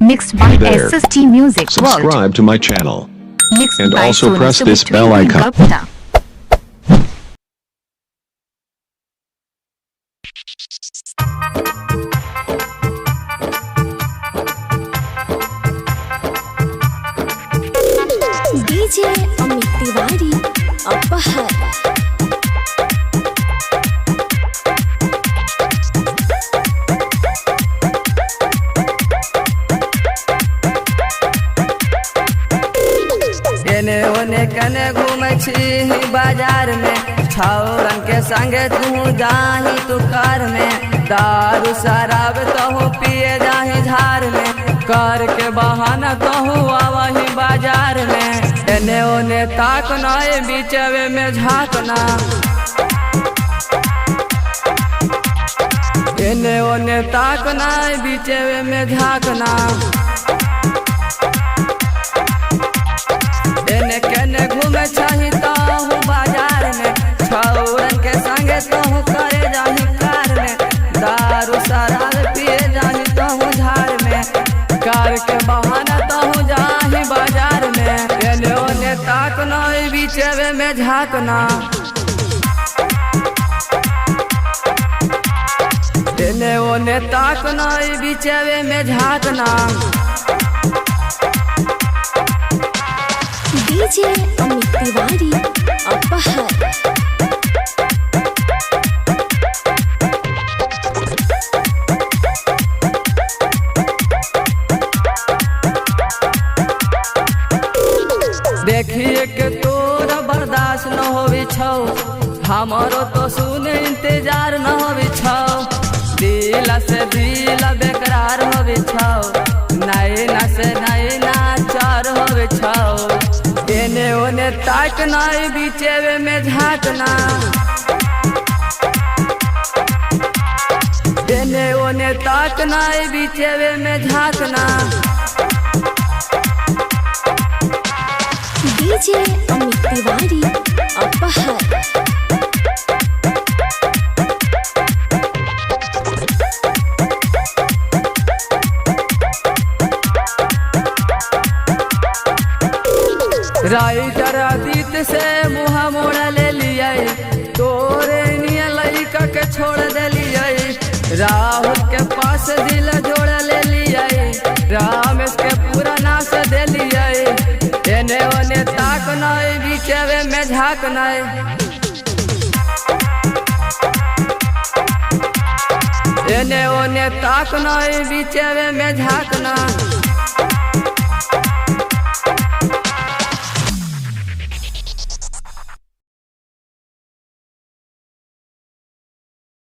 Mixed by Hey there. SST Music World. Subscribe to my channel. Mixed And by also Sonu press this Subhadip bell icon. Gupta. DJ Amit Tiwari अपहर। एने ओने कने घूमे छी बाजार में, छौरन के संगे तू जाही तू कार में, दारू शराब तहु पिए जाही झार में, कर के बहाना तहु आवही बाजार में। एने ओने ताकना बीचवे में झाँकना, एने ओने ताकना बीचवे में झाँकना। एने केने घूमे चाही तहु बाजार में, छौरन के संगे तहु करे जाही कार में, दारू शराब पिए जाही तहु झार में, कार के बहाना तहु जाही बाजार में। एने ओने ताकना बीचवे में झाँकना, एने ओने ताकना बीचवे में झाँकना। डीजे अमित तिवारी अपहर। देखिए के तोरा बर्दाश्त न होवी छौ, हमारो तो सुन इंतजार न होवी छौ, दिल से दिल बेकरार होवी छौ, नैना से नैना चार होवी छौ। एने ओने ताकना बीचवे में झाँकना, एने ओने ताकना बीचवे में झाँकना। डीजे अमित तिवारी अपहर। राइटर अदित से मुँह मोड़ ले लिये, तोरे निया लइका के छोड़ दे लिये, राहुल के पास दिल जोड़ ले लिये, रामेश के पूरा नाश दे लिये। एने ओने ताकना बीचवे में झाँकना, एने ओने ताकना बीचवे में झाँकना।